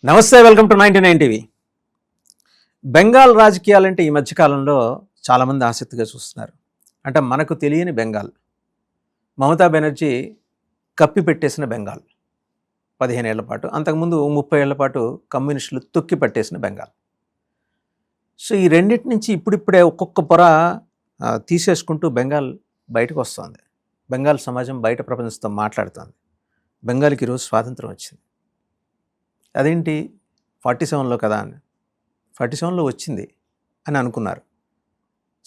నమస్తే, welcome to 99 TV. Bengal రాజకీయాలంటే ఈ మధ్యకాలంలో చాలామంది ఆసక్తిగా చూస్తున్నారు. అంటే మనకు తెలియని బెంగాల్, మమతా బెనర్జీ కప్పి పెట్టేసిన బెంగాల్ 15 ఏళ్ల పాటు, అంతకుముందు 30 ఏళ్ల పాటు కమ్యూనిస్టులు తొక్కి పట్టేసిన బెంగాల్. సో ఈ రెండింటి నుంచి ఇప్పుడిప్పుడే ఒక్కొక్క పొర తీసేసుకుంటూ బెంగాల్ బయటకు వస్తుంది. బెంగాల్ సమాజం బయట ప్రపంచంతో మాట్లాడుతుంది. బెంగాల్కి ఈరోజు స్వాతంత్రం వచ్చింది. అదేంటి 47లో కదా అని, 47లో వచ్చింది అని అనుకున్నారు.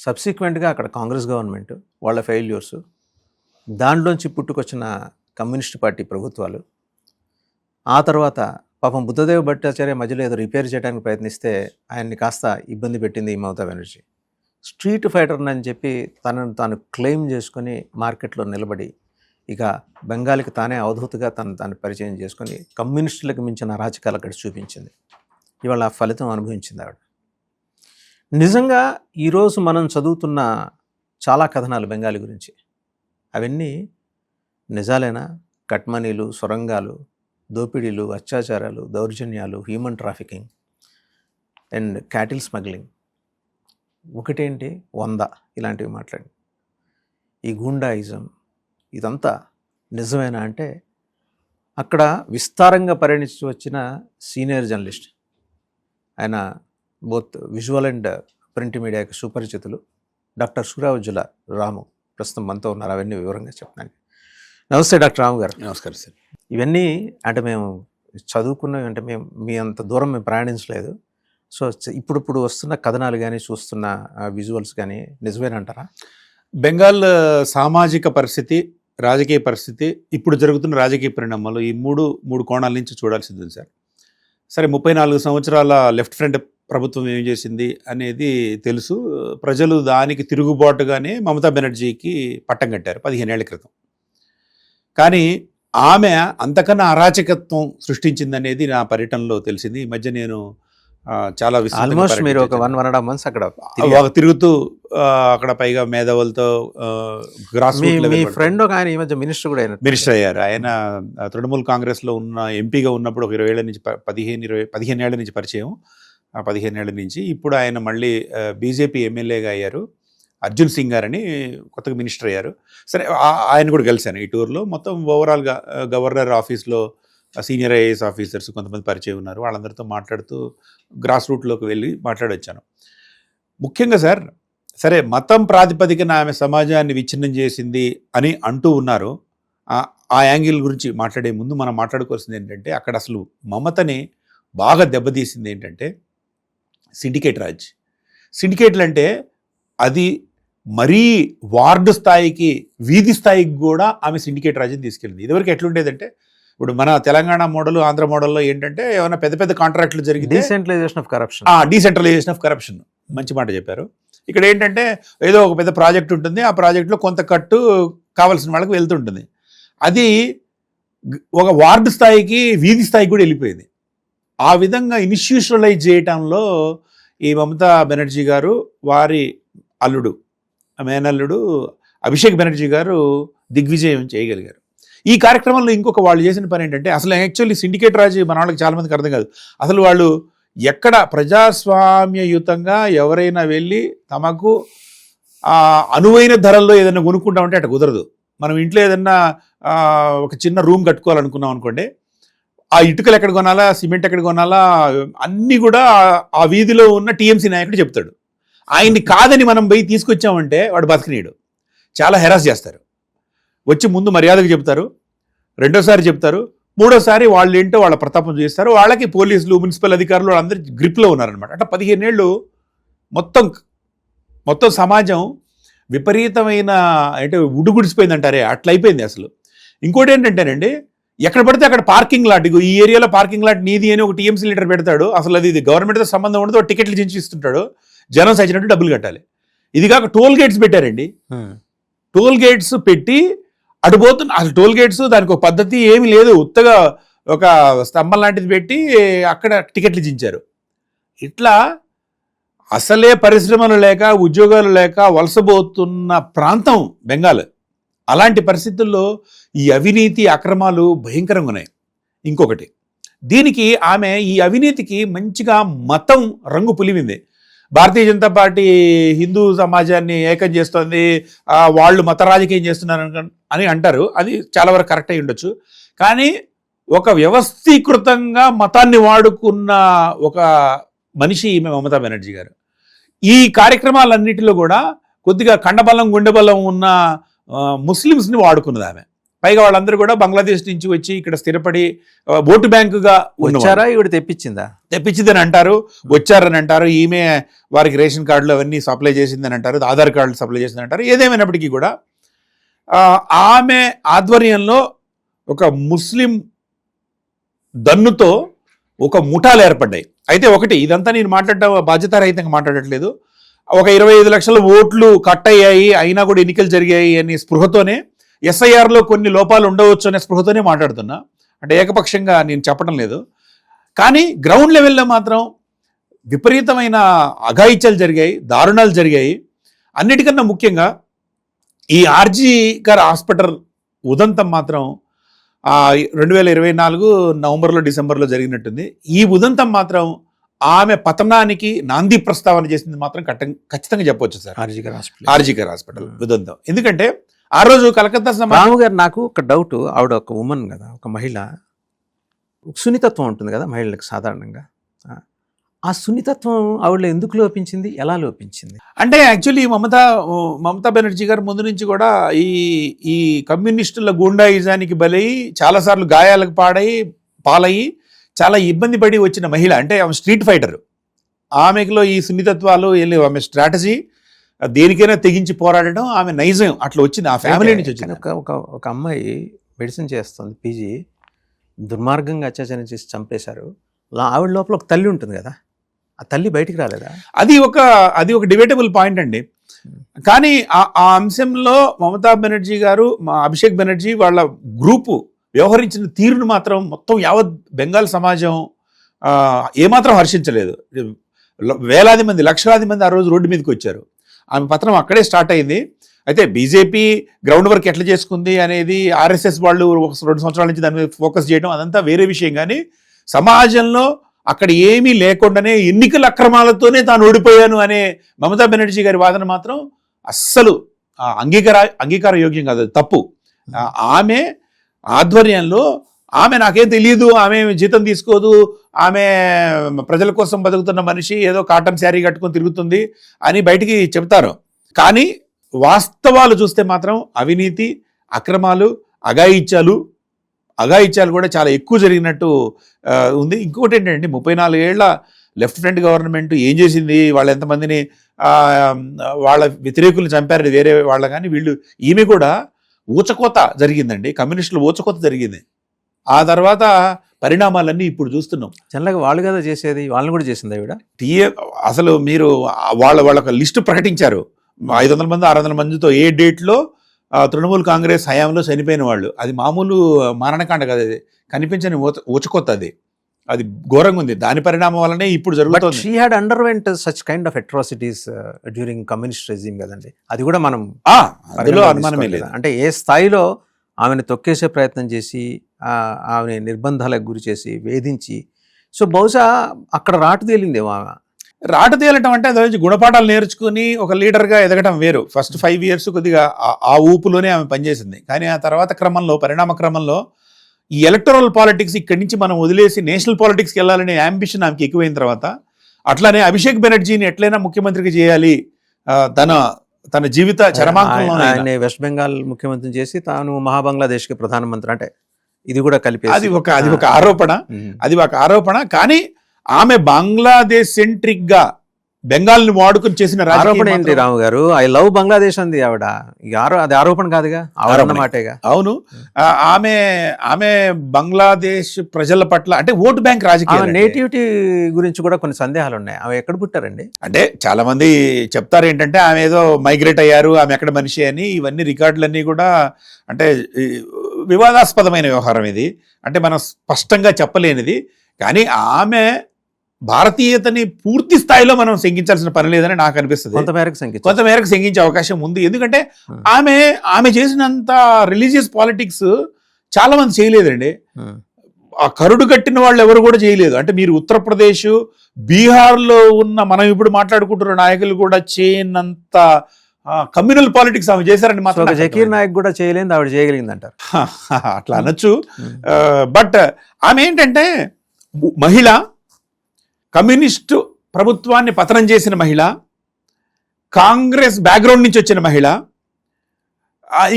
సబ్సిక్వెంట్గా అక్కడ కాంగ్రెస్ గవర్నమెంట్ వాళ్ళ ఫెయిల్యూర్స్, దాంట్లోంచి పుట్టుకొచ్చిన కమ్యూనిస్ట్ పార్టీ ప్రభుత్వాలు, ఆ తర్వాత పాపం బుద్ధదేవ్ భట్టాచార్య మధ్యలో ఏదో రిపేర్ చేయడానికి ప్రయత్నిస్తే ఆయన్ని కాస్త ఇబ్బంది పెట్టింది ఈ మమతా బెనర్జీ. స్ట్రీట్ ఫైటర్ అని చెప్పి తనను తాను క్లెయిమ్ చేసుకొని మార్కెట్లో నిలబడి ఇక బెంగాల్కి తానే అవధూతగా తాను పరిచయం చేసుకొని కమ్యూనిస్టులకు మించిన అరాచకాలు అక్కడ చూపించింది. ఇవాళ ఆ ఫలితం అనుభవించింది ఆవిడ. నిజంగా ఈరోజు మనం చదువుతున్న చాలా కథనాలు బెంగాలీ గురించి, అవన్నీ నిజాలేనా? కట్మనీలు, సొరంగాలు, దోపిడీలు, అత్యాచారాలు, దౌర్జన్యాలు, human trafficking and cattle smuggling, ఒకటేంటి 100 ఇలాంటివి మాట్లాడి ఈ గూండాయిజం, ఇదంతా నిజమేనా అంటే అక్కడ విస్తారంగా పరిణించి వచ్చిన సీనియర్ జర్నలిస్ట్, ఆయన బోత్ విజువల్ అండ్ ప్రింట్ మీడియాకి సుపరిచితులు, డాక్టర్ సూరావుజ్జుల రాము ప్రస్తుతం మనతో ఉన్నారు. అవన్నీ వివరంగా చెప్తాను. నమస్తే డాక్టర్ రాము గారు. నమస్కారం సార్. ఇవన్నీ అంటే మేము చదువుకున్నవి, అంటే మేము మీ అంత దూరం మేము ప్రయాణించలేదు. సో ఇప్పుడు వస్తున్న కథనాలు కానీ చూస్తున్న విజువల్స్ కానీ నిజమేనంటారా? బెంగాల్ సామాజిక పరిస్థితి, రాజకీయ పరిస్థితి, ఇప్పుడు జరుగుతున్న రాజకీయ పరిణామాలు, ఈ మూడు కోణాల నుంచి చూడాల్సింది ఉంది సార్. సరే, 34 సంవత్సరాల లెఫ్ట్ ఫ్రంట్ ప్రభుత్వం ఏం చేసింది అనేది తెలుసు. ప్రజలు దానికి తిరుగుబాటుగానే మమతా బెనర్జీకి పట్టం కట్టారు 15 ఏళ్ల క్రితం. కానీ ఆమె అంతకన్నా అరాచకత్వం సృష్టించిందనేది నా పర్యటనలో తెలిసింది. ఈ మధ్య నేను చాలా ఆల్మోస్ట్ మీరు ఒక 1.5 months అక్కడ తిరుగుతూ అక్కడ పైగా మేధావులతో గ్రాస్ మీ ఫ్రెండ్ ఒక ఆయన ఈ మధ్య మినిస్టర్ అయ్యారు. ఆయన తృణమూల్ కాంగ్రెస్లో ఉన్న ఎంపీగా ఉన్నప్పుడు ఒక 20 ఏళ్ల నుంచి 15 ఏళ్ల నుంచి పరిచయం. 15 ఏళ్ల నుంచి ఇప్పుడు ఆయన మళ్ళీ బీజేపీ ఎమ్మెల్యేగా అయ్యారు. అర్జున్ సింగ్ గారని కొత్తగా మినిస్టర్ అయ్యారు. సరే, ఆయన కూడా కలిశాను ఈ టూర్లో. మొత్తం ఓవరాల్గా గవర్నర్ ఆఫీస్లో సీనియర్ ఐఏఎస్ ఆఫీసర్స్ కొంతమంది పరిచయం ఉన్నారు. వాళ్ళందరితో మాట్లాడుతూ గ్రాస్ రూట్లోకి వెళ్ళి మాట్లాడొచ్చాను. ముఖ్యంగా సార్, సరే మతం ప్రాతిపదికన ఆమె సమాజాన్ని విచ్ఛిన్నం చేసింది అని అంటూ ఉన్నారు. ఆ యాంగిల్ గురించి మాట్లాడే ముందు మనం మాట్లాడుకోవాల్సింది ఏంటంటే, అక్కడ అసలు మమతని బాగా దెబ్బతీసింది ఏంటంటే సిండికేట్ రాజ్. సిండికేట్లు అంటే అది మరీ వార్డు స్థాయికి, వీధి స్థాయికి కూడా ఆమె సిండికేట్ రాజ్ని తీసుకెళ్ళింది. ఇదివరకు ఎట్లుండేదంటే, ఇప్పుడు మన తెలంగాణ మోడల్, ఆంధ్ర మోడల్లో ఏంటంటే ఏమైనా పెద్ద పెద్ద కాంట్రాక్టులు జరిగితే డీసెంట్రలైజేషన్ ఆఫ్ కరప్షన్, మంచి మాట చెప్పారు. ఇక్కడ ఏంటంటే ఏదో ఒక పెద్ద ప్రాజెక్ట్ ఉంటుంది, ఆ ప్రాజెక్టులో కొంత కట్టు కావాల్సిన వాళ్ళకి వెళ్తుంటుంది. అది ఒక వార్డు స్థాయికి, వీధి స్థాయికి కూడా వెళ్ళిపోయింది. ఆ విధంగా ఇన్స్టిట్యూషనలైజ్ చేయటంలో ఈ మమతా బెనర్జీ గారు, వారి అల్లుడు, మేనల్లుడు అభిషేక్ బెనర్జీ గారు దిగ్విజయం చేయగలిగారు. ఈ కార్యక్రమంలో ఇంకొక వాళ్ళు చేసిన పని ఏంటంటే, అసలు యాక్చువల్లీ సిండికేట్ రాజ్ మన వాళ్ళకి చాలామందికి అర్థం కాదు. అసలు వాళ్ళు ఎక్కడ ప్రజాస్వామ్యయుతంగా ఎవరైనా వెళ్ళి తమకు అనువైన ధరల్లో ఏదైనా కొనుక్కుంటామంటే అటు కుదరదు. మనం ఇంట్లో ఏదన్నా ఒక చిన్న రూమ్ కట్టుకోవాలనుకున్నాం అనుకోండి, ఆ ఇటుకలు ఎక్కడ కొనాలా, సిమెంట్ ఎక్కడ కొనాలా, అన్నీ కూడా ఆ వీధిలో ఉన్న టీఎంసీ నాయకుడు చెప్తాడు. ఆయన్ని కాదని మనం పోయి తీసుకొచ్చామంటే వాడు బతకనీయడు. చాలా హెరాస్ చేస్తారు. వచ్చి ముందు మర్యాదకు చెప్తారు, రెండోసారి చెప్తారు, మూడోసారి వాళ్ళు ఏంటో వాళ్ళ ప్రతాపం చేస్తారు. వాళ్ళకి పోలీసులు, మున్సిపల్ అధికారులు వాళ్ళందరూ గ్రిప్లో ఉన్నారనమాట. అంటే 15 ఏళ్ళు మొత్తం సమాజం విపరీతమైన అంటే ఉడుగుడిసిపోయింది అంటారే, అట్లా అయిపోయింది అసలు. ఇంకోటి ఏంటంటేనండి, ఎక్కడ పడితే అక్కడ పార్కింగ్ లాట్, ఈ ఏరియాలో పార్కింగ్ లాట్ నీది అని ఒక టీఎంసీ లీడర్ పెడతాడు. అసలు అది గవర్నమెంట్తో సంబంధం ఉండదు, టికెట్లు చించిస్తుంటాడు, జనం సచ్చినట్టు డబ్బులు కట్టాలి. ఇది కాక టోల్ గేట్స్ పెట్టారండి. టోల్ గేట్స్ పెట్టి అటుపోతున్న, అసలు టోల్ గేట్స్ దానికి ఒక పద్ధతి ఏమీ లేదు, ఉత్తగా ఒక స్తంభం లాంటిది పెట్టి అక్కడ టికెట్లు చించారు. ఇట్లా అసలే పరిశ్రమలు లేక, ఉద్యోగాలు లేక వలసపోతున్న ప్రాంతం బెంగాల్. అలాంటి పరిస్థితుల్లో ఈ అవినీతి, అక్రమాలు భయంకరంగా ఉన్నాయి. ఇంకొకటి, దీనికి ఆమె ఈ అవినీతికి మంచిగా మతం రంగు పులివింది. భారతీయ జనతా పార్టీ హిందూ సమాజాన్ని ఏకం చేస్తోంది, వాళ్ళు మత రాజకీయం చేస్తున్నారు అని అంటారు. అది చాలా వరకు కరెక్ట్ అయి ఉండొచ్చు. కానీ ఒక వ్యవస్థీకృతంగా మతాన్ని వాడుకున్న ఒక మనిషి ఈమె మమతా బెనర్జీ గారు. ఈ కార్యక్రమాలన్నిటిలో కూడా కొద్దిగా కండబలం గుండెబలం ఉన్న ముస్లిమ్స్ని వాడుకున్నది ఆమె. పైగా వాళ్ళందరూ కూడా బంగ్లాదేశ్ నుంచి వచ్చి ఇక్కడ స్థిరపడి ఓటు బ్యాంకుగా వచ్చారా, ఈవిడ తెప్పించిందని అంటారు, వచ్చారని అంటారు. ఈమె వారికి రేషన్ కార్డులు అవన్నీ సప్లై చేసిందని అంటారు, ఆధార్ కార్డులు సప్లై చేసిందని అంటారు. ఏదేమైనప్పటికీ కూడా ఆమె ఆధ్వర్యంలో ఒక ముస్లిం దన్నుతో ఒక ముఠాలు ఏర్పడ్డాయి. అయితే ఒకటి, ఇదంతా నేను మాట్లాడటం బాధ్యతారహితంగా మాట్లాడట్లేదు. ఒక 25 లక్షల ఓట్లు కట్ అయ్యాయి, అయినా కూడా ఎన్నికలు జరిగాయి అనే స్పృహతోనే, ఎస్ఐఆర్లో కొన్ని లోపాలు ఉండవచ్చు అనే స్పృహతోనే మాట్లాడుతున్నా. అంటే ఏకపక్షంగా నేను చెప్పడం లేదు. కానీ గ్రౌండ్ లెవెల్లో మాత్రం విపరీతమైన అఘాయిత్యాలు జరిగాయి, దారుణాలు జరిగాయి. అన్నిటికన్నా ముఖ్యంగా ఈ ఆర్జీ గారి హాస్పిటల్ ఉదంతం మాత్రం 2024 నవంబర్లో డిసెంబర్లో జరిగినట్టుంది. ఈ ఉదంతం మాత్రం ఆమె పతనానికి నాంది ప్రస్తావన చేసింది మాత్రం ఖచ్చితంగా చెప్పవచ్చు సార్. ఆర్జీ గారి హాస్పిటల్ ఉదంతం. ఎందుకంటే ఆ రోజు కలకత్తా రాము గారు, నాకు ఒక డౌట్, ఆవిడ ఒక ఉమెన్ కదా, ఒక మహిళ, సున్నితత్వం ఉంటుంది కదా మహిళలకు సాధారణంగా. ఆ సున్నితత్వం ఆవిడలో ఎందుకు లోపించింది, ఎలా లోపించింది? అంటే యాక్చువల్లీ మమతా బెనర్జీ గారు ముందు నుంచి కూడా ఈ కమ్యూనిస్టుల గూండాయిజానికి బలై చాలాసార్లు గాయాలకు పాలయ్యి చాలా ఇబ్బంది పడి వచ్చిన మహిళ. అంటే ఆమె స్ట్రీట్ ఫైటర్. ఆమెలో ఈ సున్నితత్వాలు ఆమె స్ట్రాటజీ, దేనికైనా తెగించి పోరాడడం ఆమె నైజం అట్లా వచ్చింది, ఆ ఫ్యామిలీ నుంచి వచ్చింది. ఒక అమ్మాయి మెడిసిన్ చేస్తుంది, పీజీ, దుర్మార్గంగా అత్యాచారం చేసి చంపేశారు. ఆవిడ లోపల ఒక తల్లి ఉంటుంది కదా, ఆ తల్లి బయటికి రాలేదా? అది ఒక డిబేటబుల్ పాయింట్ అండి. కానీ ఆ అంశంలో మమతా బెనర్జీ గారు, అభిషేక్ బెనర్జీ వాళ్ళ గ్రూపు వ్యవహరించిన తీరును మాత్రం మొత్తం యావత్ బెంగాల్ సమాజం ఏమాత్రం హర్షించలేదు. వేలాది మంది, లక్షలాది మంది ఆ రోజు రోడ్డు మీదకి వచ్చారు. ఆమె పత్రం అక్కడే స్టార్ట్ అయింది. అయితే బీజేపీ గ్రౌండ్ వర్క్ ఎట్లా చేసుకుంది అనేది, ఆర్ఎస్ఎస్ వాళ్ళు 2 సంవత్సరాల నుంచి దాని మీద ఫోకస్ చేయడం అదంతా వేరే విషయం. కానీ సమాజంలో అక్కడ ఏమీ లేకుండానే ఎన్నికల అక్రమాలతోనే తాను ఓడిపోయాను అనే మమతా బెనర్జీ గారి వాదన మాత్రం అస్సలు అంగీకార యోగ్యం కాదు, తప్పు. ఆమె ఆధ్వర్యంలో ఆమె నాకేం తెలియదు, ఆమె జీతం తీసుకోదు, ఆమె ప్రజల కోసం బతుకుతున్న మనిషి, ఏదో కాటన్ శారీ కట్టుకొని తిరుగుతుంది అని బయటికి చెప్తారు. కానీ వాస్తవాలు చూస్తే మాత్రం అవినీతి, అక్రమాలు, అఘాయిత్యాలు కూడా చాలా ఎక్కువ జరిగినట్టు ఉంది. ఇంకొకటి ఏంటంటే 34 ఏళ్ల లెఫ్ట్ ఫ్రంట్ గవర్నమెంట్ ఏం చేసింది, వాళ్ళు ఎంతమందిని వాళ్ళ వ్యతిరేకులు చంపారు వేరే వాళ్ళ, కానీ ఈమె కూడా ఊచకోత జరిగిందండి, కమ్యూనిస్టులు ఊచకోత జరిగింది. ఆ తర్వాత పరిణామాలన్నీ ఇప్పుడు చూస్తున్నాం. జనరల్గా వాళ్ళు కదా చేసేది, వాళ్ళని కూడా చేసింది ఆవిడ. అసలు మీరు వాళ్ళ లిస్టు ప్రకటించారు, 500 మంది 600 మందితో ఏ డేట్లో తృణమూల్ కాంగ్రెస్ హయాంలో చనిపోయిన వాళ్ళు. అది మామూలు మారణకాండ కదా, అది కనిపించని ఊచకొత్త, అది ఘోరంగా ఉంది. దాని పరిణామం వల్లనే ఇప్పుడు జరుగుతుంది. She had underwent such kind of atrocities during communist regime కదండి, అది కూడా మనం అందులో అనుమానమే లేదు. అంటే ఏ స్థాయిలో ఆమెను తొక్కేసే ప్రయత్నం చేసి, ఆమె నిర్బంధాలకు గురి చేసి, వేధించి, సో బహుశా అక్కడ రాటు తేలిందేమో ఆమె. రాటు తేలటం అంటే అది గుణపాఠాలు నేర్చుకుని ఒక లీడర్గా ఎదగటం వేరు. ఫస్ట్ 5 years కొద్దిగా ఆ ఊపులోనే ఆమె పనిచేసింది. కానీ ఆ తర్వాత పరిణామ క్రమంలో ఈ ఎలక్టరల్ పాలిటిక్స్ ఇక్కడి నుంచి మనం వదిలేసి నేషనల్ పాలిటిక్స్కి వెళ్ళాలనే యాంబిషన్ ఆమెకి ఎక్కువైన తర్వాత, అట్లానే అభిషేక్ బెనర్జీని ఎట్లయినా ముఖ్యమంత్రికి చేయాలి, తన జీవిత చరమాంకంలో ఆయన వెస్ట్ బెంగాల్ ముఖ్యమంత్రిని చేసి తాను మహాబంగ్లాదేశ్కి ప్రధానమంత్రి, అంటే ఇది కూడా కలిపి అది ఒక ఆరోపణ. కానీ ఆమె బంగ్లాదేశ్ సెంట్రిక్ గా బెంగాల్ని వాడుకుని చేసిన ఆరోపణ ఏంటి రాము గారు? ఐ లవ్ బంగ్లాదేశ్ అంది ఆవిడ. అది ఆరోపణ కాదుగా, మాటేగా. అవును, ఆమె బంగ్లాదేశ్ ప్రజల పట్ల, అంటే ఓటు బ్యాంక్ రాజకీయం, నేటివిటీ గురించి కూడా కొన్ని సందేహాలు ఉన్నాయి. ఆమె ఎక్కడ పుట్టారండి? అంటే చాలా మంది చెప్తారు ఏంటంటే ఆమె ఏదో మైగ్రేట్ అయ్యారు, ఆమె ఎక్కడ మనిషి అని. ఇవన్నీ రికార్డులన్నీ కూడా అంటే వివాదాస్పదమైన వ్యవహారం ఇది, అంటే మనం స్పష్టంగా చెప్పలేనిది. కానీ ఆమె భారతీయతని పూర్తి స్థాయిలో మనం శంకించాల్సిన పని లేదని నాకు అనిపిస్తుంది. కొంతమేరకు శంకించే అవకాశం ఉంది. ఎందుకంటే ఆమె చేసినంత రిలీజియస్ పాలిటిక్స్ చాలా మంది చేయలేదండి. ఆ కరుడు కట్టిన వాళ్ళు ఎవరు కూడా చేయలేదు. అంటే మీరు ఉత్తరప్రదేశ్, బీహార్లో ఉన్న మనం ఇప్పుడు మాట్లాడుకుంటున్న నాయకులు కూడా చేయనంత కమ్యూనల్ పాలిటిక్స్ ఆమె చేశారని మాత్రం జకీర్ నాయక్ కూడా చేయలేదు, ఆవిడ చేయగలిగింది అంటారు. అట్లా అనొచ్చు. బట్ ఆమె ఏంటంటే మహిళ, కమ్యూనిస్టు ప్రభుత్వాన్ని పతనం చేసిన మహిళ, కాంగ్రెస్ బ్యాక్గ్రౌండ్ నుంచి వచ్చిన మహిళ,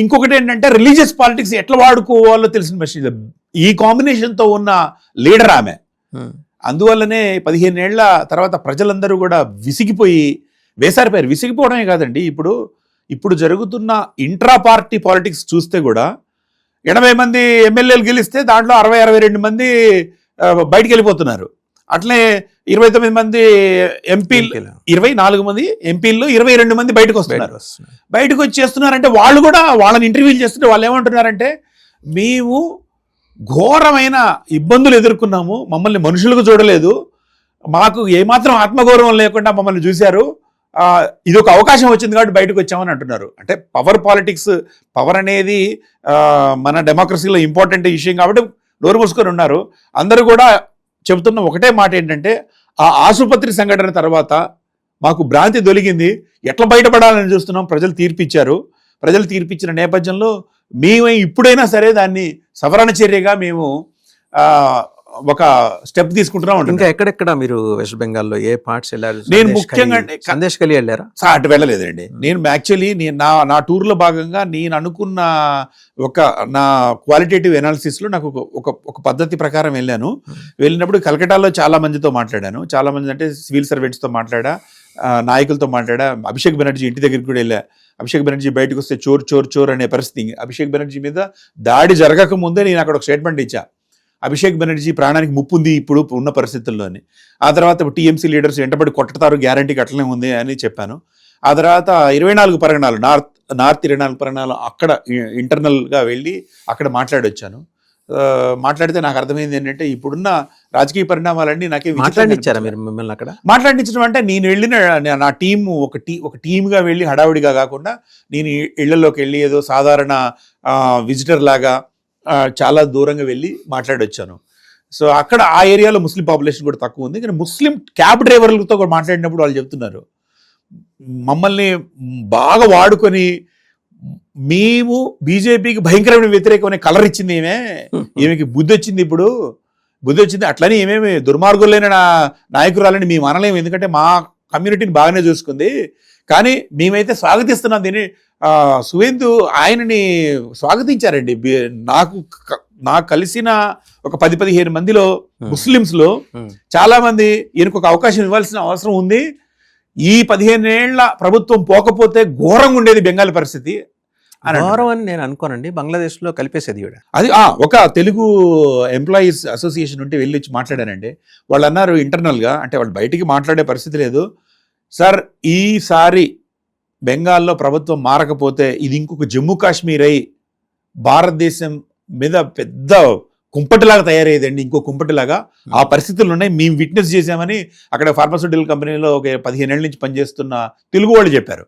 ఇంకొకటి ఏంటంటే రిలీజియస్ పాలిటిక్స్ ఎట్లా వాడుకోవాలో తెలిసిన మహిళ. ఈ కాంబినేషన్తో ఉన్న లీడర్ ఆమె. అందువల్లనే 15 ఏళ్ల తర్వాత ప్రజలందరూ కూడా విసిగిపోయి వేసారిపోయారు. విసిగిపోవడమే కాదండి, ఇప్పుడు జరుగుతున్న ఇంట్రా పార్టీ పాలిటిక్స్ చూస్తే కూడా 80 మంది ఎమ్మెల్యేలు గెలిస్తే దాంట్లో 60-62 మంది బయటికి వెళ్ళిపోతున్నారు. అట్లే 29 మంది ఎంపీలు, 24 మంది ఎంపీల్లో 22 మంది బయటకు వస్తున్నారు. బయటకు వచ్చి చేస్తున్నారంటే వాళ్ళు కూడా వాళ్ళని ఇంటర్వ్యూలు చేస్తుంటే వాళ్ళు ఏమంటున్నారంటే, మేము ఘోరమైన ఇబ్బందులు ఎదుర్కొన్నాము, మమ్మల్ని మనుషులకు చూడలేదు, మాకు ఏమాత్రం ఆత్మగౌరవం లేకుండా మమ్మల్ని చూశారు, ఇది ఒక అవకాశం వచ్చింది కాబట్టి బయటకు వచ్చామని అంటున్నారు. అంటే పవర్ పాలిటిక్స్, పవర్ అనేది మన డెమోక్రసీలో ఇంపార్టెంట్ విషయం కాబట్టి నోరు మూసుకొని ఉన్నారు. అందరూ కూడా చెబుతున్న ఒకటే మాట ఏంటంటే, ఆ ఆసుపత్రి సంఘటన తర్వాత మాకు భ్రాంతి దొరికింది, ఎట్లా బయటపడాలని చూస్తున్నాం. ప్రజలు తీర్పిచ్చారు. ప్రజలు తీర్పిచ్చిన నేపథ్యంలో మేము ఇప్పుడైనా సరే దాన్ని సవరణ చర్యగా మేము ఒక స్టెప్ తీసుకుంటున్నాం. ఇంకా ఎక్కడెక్కడ మీరు వెస్ట్ బెంగాల్లో ఏ పార్ట్స్ వెళ్ళారు? నేను ముఖ్యంగా సందేశ్ ఖలీ వెళ్ళారా? అటు వెళ్ళలేదండి. నేను యాక్చువల్లీ నా టూర్లో భాగంగా నేను అనుకున్న నా క్వాలిటేటివ్ ఎనాలిసిస్లో నాకు ఒక పద్ధతి ప్రకారం వెళ్ళాను. వెళ్ళినప్పుడు కలకటాలో చాలా మందితో మాట్లాడాను. చాలా మంది అంటే సివిల్ సర్వెంట్స్తో మాట్లాడా, నాయకులతో మాట్లాడా. అభిషేక్ బెనర్జీ ఇంటి దగ్గరికి కూడా వెళ్ళా. అభిషేక్ బెనర్జీ బయటకు వస్తే చోర్ చోర్ చోర్ అనే పరిస్థితి. అభిషేక్ బెనర్జీ మీద దాడి జరగక ముందే నేను అక్కడ ఒక స్టేట్మెంట్ ఇచ్చా, అభిషేక్ బెనర్జీ ప్రాణానికి ముప్పు ఉంది ఇప్పుడు ఉన్న పరిస్థితుల్లోని. ఆ తర్వాత టీఎంసీ లీడర్స్ వెంటబడి కొట్టతారు, గ్యారంటీకి అట్లనే ఉంది అని చెప్పాను. ఆ తర్వాత 24 పరగణాలు, నార్త్ 24 పరగణాలు అక్కడ ఇంటర్నల్గా వెళ్ళి అక్కడ మాట్లాడొచ్చాను. మాట్లాడితే నాకు అర్థమైంది ఏంటంటే, ఇప్పుడున్న రాజకీయ పరిణామాలన్నీ నాకే మాట్లాడించారా మీరు? మిమ్మల్ని అక్కడ మాట్లాడించడం అంటే, నేను వెళ్ళిన నా టీం ఒక టీమ్గా వెళ్ళి హడావుడిగా కాకుండా నేను ఇళ్లలోకి వెళ్ళి ఏదో సాధారణ విజిటర్ లాగా చాలా దూరంగా వెళ్ళి మాట్లాడొచ్చాను. సో అక్కడ ఆ ఏరియాలో ముస్లిం పాపులేషన్ కూడా తక్కువ ఉంది. కానీ ముస్లిం క్యాబ్ డ్రైవర్లతో కూడా మాట్లాడినప్పుడు వాళ్ళు చెప్తున్నారు, మమ్మల్ని బాగా వాడుకొని మేము బీజేపీకి భయంకరమైన వ్యతిరేకమైన కలర్ ఇచ్చింది ఈమెకి బుద్ధి వచ్చింది, ఇప్పుడు బుద్ధి వచ్చింది. అట్లని ఏమేమి దుర్మార్గులైన నాయకురాలని మేము అనలేము, ఎందుకంటే మా కమ్యూనిటీని బాగానే చూసుకుంది. కానీ మేమైతే స్వాగతిస్తున్నాం దీన్ని. సువేందు ఆయనని స్వాగతించారండి. నాకు కలిసిన ఒక 10-15 మందిలో ముస్లిమ్స్లో చాలా మంది ఈయనకు ఒక అవకాశం ఇవ్వాల్సిన అవసరం ఉంది, ఈ 15 ఏళ్ల ప్రభుత్వం పోకపోతే ఘోరంగా ఉండేది బెంగాల్ పరిస్థితి ఘోరం అని నేను అనుకోనండి. బంగ్లాదేశ్లో కలిపేసేది అది. ఒక తెలుగు ఎంప్లాయీస్ అసోసియేషన్ ఉంటే వెళ్ళి మాట్లాడానండి. వాళ్ళు అన్నారు ఇంటర్నల్గా, అంటే వాళ్ళు బయటికి మాట్లాడే పరిస్థితి లేదు సార్, ఈసారి బెంగాల్లో ప్రభుత్వం మారకపోతే ఇది ఇంకొక జమ్మూ కాశ్మీర్ అయి భారతదేశం మీద పెద్ద కుంపటిలాగా తయారయ్యేదండి, ఇంకో కుంపటిలాగా. ఆ పరిస్థితులు ఉన్నాయి, మేము విట్నెస్ చేశామని అక్కడ ఫార్మాస్యూటికల్ కంపెనీలో ఒక 15 ఏళ్ళ నుంచి పనిచేస్తున్న తెలుగు వాళ్ళు చెప్పారు.